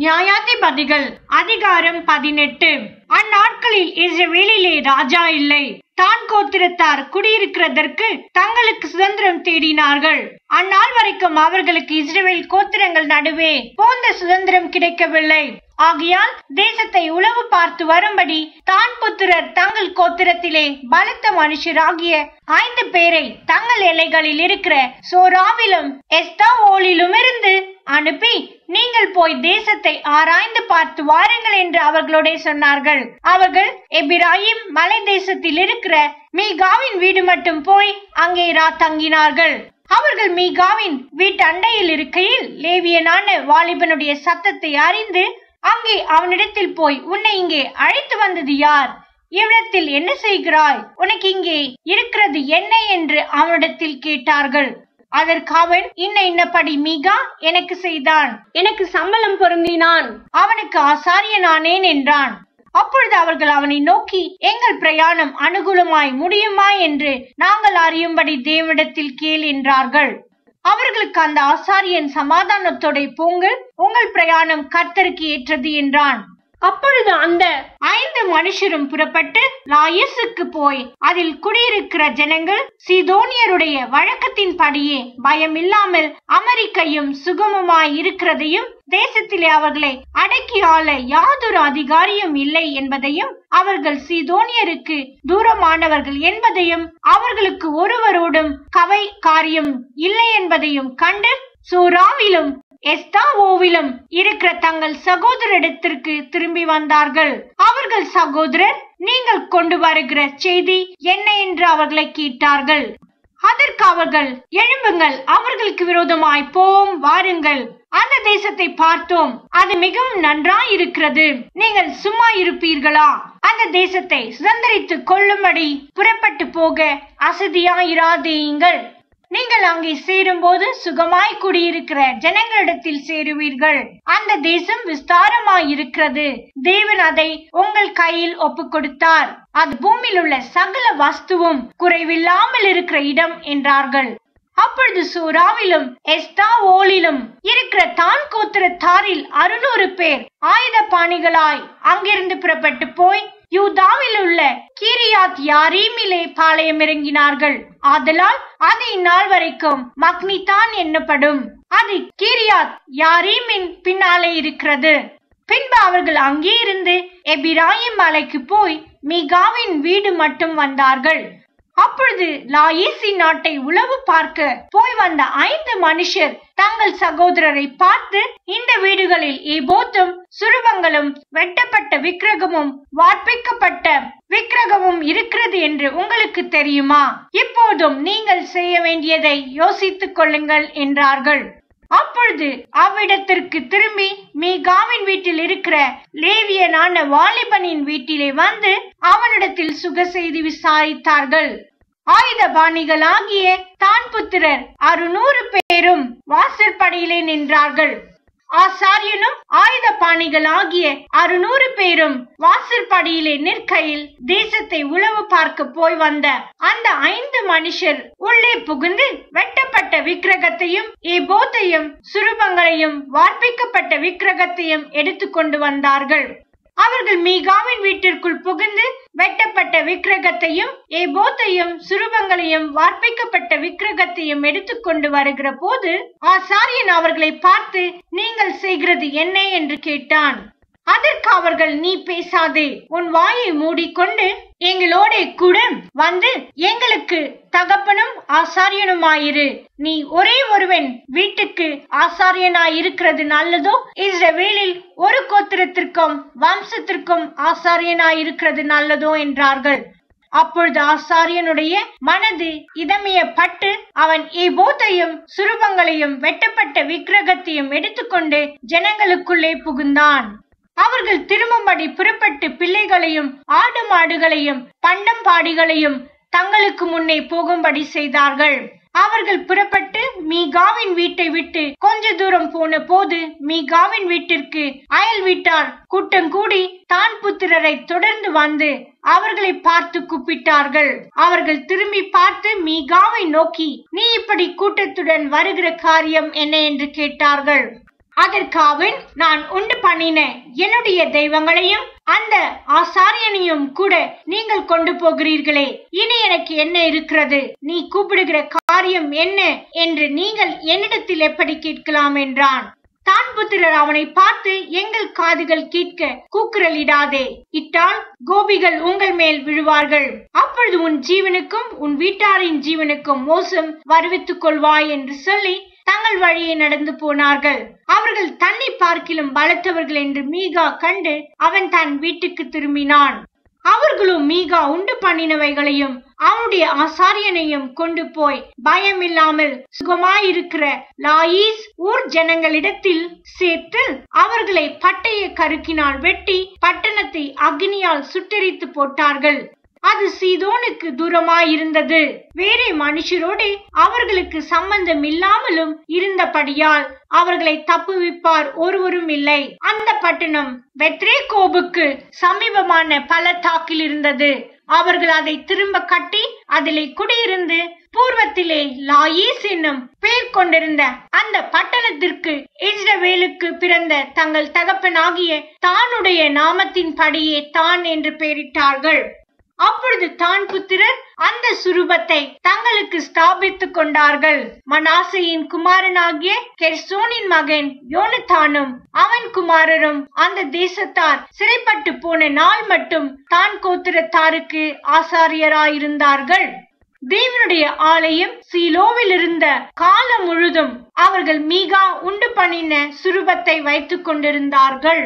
நியாயாதிபதிகள் அதிகாரம் 18. அந்நாட்களில் இஸ்ரவேலிலே ராஜா இல்லை. தான் கோத்திரத்தார் குடியிருக்கிறதற்கு தங்களுக்கு சுதந்திரம் தேடினார்கள். அந்நாள் வரைக்கும் அவர்களுக்கு இஸ்ரவேல் கோத்திரங்கள் நடுவே போந்த சுதந்திரம் கிடைக்கவில்லை. ஆகையால் தேசத்தை உளவு பார்த்து வரும்படி தான் புத்திரர் தங்கள் கோத்திரத்திலே பலத்த மனுஷராகிய 5 பேரை தங்கள் எல்லைகளில் இருக்கிற சோராவிலும் எஸ்தாவோலிலும் இருந்து அனுப்பி, நீங்கள் போய் தேசத்தை ஆராய்ந்து பார்த்து வாருங்கள் என்று அவர்களோட சொன்னார்கள். அவர்கள் எபிராயிம் மலை தேசத்தில் இருக்கிற மீகாவின் வீடு மட்டும் போய் அங்கே தங்கினார்கள். அவர்கள் மீகாவின் வீட்டு அண்டையில் இருக்கையில் லேவியனான வாலிபனுடைய சத்தத்தை அறிந்து அங்கே அவனிடத்தில் போய், உன்னை இங்கே அழைத்து வந்தது யார்? இவ்விடத்தில் என்ன செய்கிறாய்? உனக்கு இங்கே இருக்கிறது என்ன என்று அவனிடத்தில் கேட்டார்கள். அதற்கு அவன், இன்னபடி மீகா எனக்கு செய்தான், எனக்கு சம்பளம் பொருந்தினான், அவனுக்கு ஆசாரியனானேன் என்றான். அப்பொழுது அவர்கள் அவனை நோக்கி, எங்கள் பிரயாணம் அனுகூலமாய் முடியுமா என்று நாங்கள் அறியும்படி தேவனிடத்தில் கேள் என்றார்கள். அவர்களுக்கு அந்த ஆசாரியன் சமாதானத்தோட போங்கள், உங்கள் பிரயாணம் கர்த்தருக்கு ஏற்றது என்றான். அப்பொழுது அந்த 5 மனுஷரும் புறப்பட்டு லாயிசுக்கு போய் அதில் குடியிருக்கிற ஜனங்கள் சீதோனியருடைய வழக்கத்தின் படியே பயம் இல்லாமல் அமெரிக்கையும் சுகமுமாய் இருக்கிறதையும், தேசத்திலே அவர்களை அடக்கி ஆள யாதொரு அதிகாரியும் இல்லை என்பதையும், அவர்கள் சீதோனியருக்கு தூரமானவர்கள் என்பதையும், அவர்களுக்கு ஒருவரோடும் கவை காரியம் இல்லை என்பதையும் கண்டு சோராவிலும் எஸ்தாவோவிலும் இருக்கிற தங்கள் சகோதரிடத்திற்கு திரும்பி வந்தார்கள். அவர்கள் சகோதரர், நீங்கள் கொண்டு வருகிற செய்தி என்ன என்று அவர்களை கேட்டார்கள். அதற்கு அவர்கள், எழும்புங்கள், அவர்களுக்கு விரோதமாய் போம், வாருங்கள், அந்த தேசத்தை பார்த்தோம், அது மிகவும் நன்றாய் இருக்கிறது, நீங்கள் சும்மா இருப்பீர்களா? அந்த தேசத்தை சுதந்திரித்து கொள்ளும்படி புறப்பட்டு போக அசதியாயிராதேயுங்கள். நீங்கள் அங்கே சேரும் போது சுகமாய் குடியிருக்கிற ஜனங்களிடத்தில் சேருவீர்கள். அந்த தேசம் விஸ்தாரமாய் இருக்கிறது. தேவன் அதை உங்கள் கையில் ஒப்பு கொடுத்தார். அது பூமியில் உள்ள சகல வஸ்துவும் குறைவில்லாமல் இருக்கிற இடம் என்றார்கள். அப்பொழுது சோராவிலும் எஸ்தாவோலிலும் இருக்கிற தான் கோத்திரத்தாரில் 600 பேர் ஆயுத பாணிகளாய் அங்கிருந்து புறப்பட்டு போய் யூதாவில் உள்ள கீரியாத் யாரீமிலே பாளையம் இறங்கினார்கள். ஆதலால் அது இந்நாள் வரைக்கும் மக்னிதான் என்னப்படும். அது கீரியாத் யாரீமின் பின்னாலே இருக்கிறது. பின்பு அவர்கள் அங்கே இருந்து எபிராயிம் மலைக்கு போய் மீகாவின் வீடு மட்டும் வந்தார்கள். அப்பொழுது லாயிசின் நாட்டை உளவு பார்க்க போய் வந்த 5 மனுஷர் தங்கள் சகோதரரை பார்த்து, இந்த வீடுகளில் ஏபோத்தும் சுரூபங்களும் வெட்டப்பட்ட விக்கிரகமும் வார்ப்பிக்கப்பட்ட விக்கிரகமும் இருக்கிறது என்று உங்களுக்கு தெரியுமா? இப்போதும் நீங்கள் செய்ய வேண்டியதை யோசித்துக் கொள்ளுங்கள் என்றார்கள். அப்பொழுது அவ்விடத்திற்கு திரும்பி மீகாவின் வீட்டில் இருக்கிற லேவியனான வாலிபனின் வீட்டிலே வந்து அவனிடத்தில் சுக செய்தி விசாரித்தார்கள். ஆயுத பாணிகளாகிய தான் புத்திரர் 600 பேரும் வாசற்படியிலே நின்றார்கள். ஆசாரியனும் ஆயுத பாணிகளாகிய 600 பேரும் வாசற்படியிலே நிற்கையில், தேசத்தை உளவு பார்க்க போய் வந்த அந்த 5 மனுஷர் உள்ளே புகுந்து வெட்டப்பட்ட விக்கிரகத்தையும் ஏபோத்தையும் சுரூபங்களையும் வார்ப்பிக்கப்பட்ட விக்கிரகத்தையும் எடுத்துக்கொண்டு வந்தார்கள். அவர்கள் மீகாவின் வீட்டிற்குள் புகுந்து வெட்டப்பட்ட விக்கிரகத்தையும் ஏபோத்தையும் சுரூபங்களையும் வார்ப்பிக்கப்பட்ட விக்கிரகத்தையும் எடுத்துக்கொண்டு வருகிற போது ஆசாரியன் அவர்களை பார்த்து, நீங்கள் செய்கிறது என்ன என்று கேட்டான். அதற்கு அவர்கள், நீ பேசாதே, உன் வாயை மூடிக்கொண்டு எங்களோட கூட வந்து எங்களுக்கு தகப்பனும் ஆசாரியனுமாயிரு. நீ ஒரே ஒருவன் வீட்டுக்கு ஆசாரியனாயிருக்கிறது நல்லதோ, இஸ்ரவேலில் ஒரு கோத்திரத்திற்கும் வம்சத்திற்கும் ஆசாரியனாயிருக்கிறது நல்லதோ என்றார்கள். அப்பொழுது ஆசாரியனுடைய மனது இதமியப்பட்டு அவன் ஏபோத்தையும் சுரூபங்களையும் வெட்டப்பட்ட விக்கிரகத்தையும் எடுத்துக்கொண்டு ஜனங்களுக்குள்ளே புகுந்தான். அவர்கள் திரும்பும்படி புறப்பட்டு பிள்ளைகளையும் ஆடு மாடுகளையும் பண்டம் பாடிகளையும் தங்களுக்கு முன்னே போகும்படி செய்தார்கள். அவர்கள் புறப்பட்டு மீகாவின் வீட்டை விட்டு கொஞ்ச தூரம் போன போது மீகாவின் வீட்டிற்கு அயல் வீட்டார் கூட்டம் கூடி தான் புத்திரரை தொடர்ந்து வந்து அவர்களை பார்த்து கூப்பிட்டார்கள். அவர்கள் திரும்பி பார்த்து மீகாவை நோக்கி, நீ இப்படி கூட்டத்துடன் வருகிற காரியம் என்ன என்று கேட்டார்கள். அதற்கு அவன், நான் உண்டு பண்ணின என்னுடைய தெய்வங்களையும் அந்த ஆசாரியனையும் கூட நீங்கள் கொண்டு போகிறீர்களே, இனி எனக்கு என்ன இருக்கிறது? நீ கூப்பிடுகிற காரியம் என்ன என்று நீங்கள் என்னிடத்தில் எப்படி கேட்கலாம் என்றான். தான் புத்திரர் அவனை பார்த்து, எங்கள் காதுகள் கேட்க கூக்குரலிடாதே, இட்டால் கோபிகள் உங்கள் மேல் விழுவார்கள். அப்பொழுது உன் ஜீவனுக்கும் உன் வீட்டாரின் ஜீவனுக்கும் மோசம் வருவித்துக் கொள்வாய் என்று சொல்லி தங்கள் வழியை நடந்து போனார்கள். அவர்கள் தன்னை பார்க்கிலும் பலத்தவர்கள் என்று மீகா கண்டு அவன் தன் வீட்டுக்கு திரும்பினான். அவர்களும் மீகா உண்டு பண்ணினவைகளையும் அவனுடைய ஆசாரியனையும் கொண்டு போய் பயமில்லாமல் சுகமாயிருக்கிற லாயீஸ் ஊர் ஜனங்களிடத்தில் சேர்த்து அவர்களை பட்டய கருக்கினால் வெட்டி பட்டணத்தை அக்னியால் சுட்டெரித்து போட்டார்கள். அது சீதோனுக்கு தூரமாயிருந்தது. வேறே மனுஷரோடு அவர்களுக்கு சம்பந்தம் இல்லாமலும் இருந்தபடியால் அவர்களை தப்புவிப்பார் ஒருவரும் இல்லை. அந்த பட்டணம் பெத்ரேகோபுக்கு சமீபமான பள்ளத்தாக்கில் இருந்தது. அவர்கள் அதை திரும்ப கட்டி அதிலே குடியிருந்து பூர்வத்திலே லாயீஸ் என்னும் பெயர் கொண்டிருந்த அந்த பட்டணத்திற்கு இஸ்ரவேலுக்கு பிறந்த தங்கள் தகப்பனாகிய தானுடைய நாமத்தின் படியே தான் என்று பெயரிட்டார்கள். அப்பொழுது தான் புத்திரர் அந்த சுரூபத்தை தங்களுக்கு ஸ்தாபித்துக் கொண்டார்கள். மனாசையின் குமாரனாகிய கெர்சோனின் மகன் யோனத்தானும் அவன் குமாரரும் அந்த தேசத்தார் சிறைப்பட்டு போன நாள் மட்டும் தான் கோத்திரத்தாருக்கு ஆசாரியராயிருந்தார்கள். தேவனுடைய ஆலயம் சீலோவில் இருந்த காலம் முழுதும் அவர்கள் மீகா உண்டு பண்ணின சுரூபத்தை வைத்துக் கொண்டிருந்தார்கள்.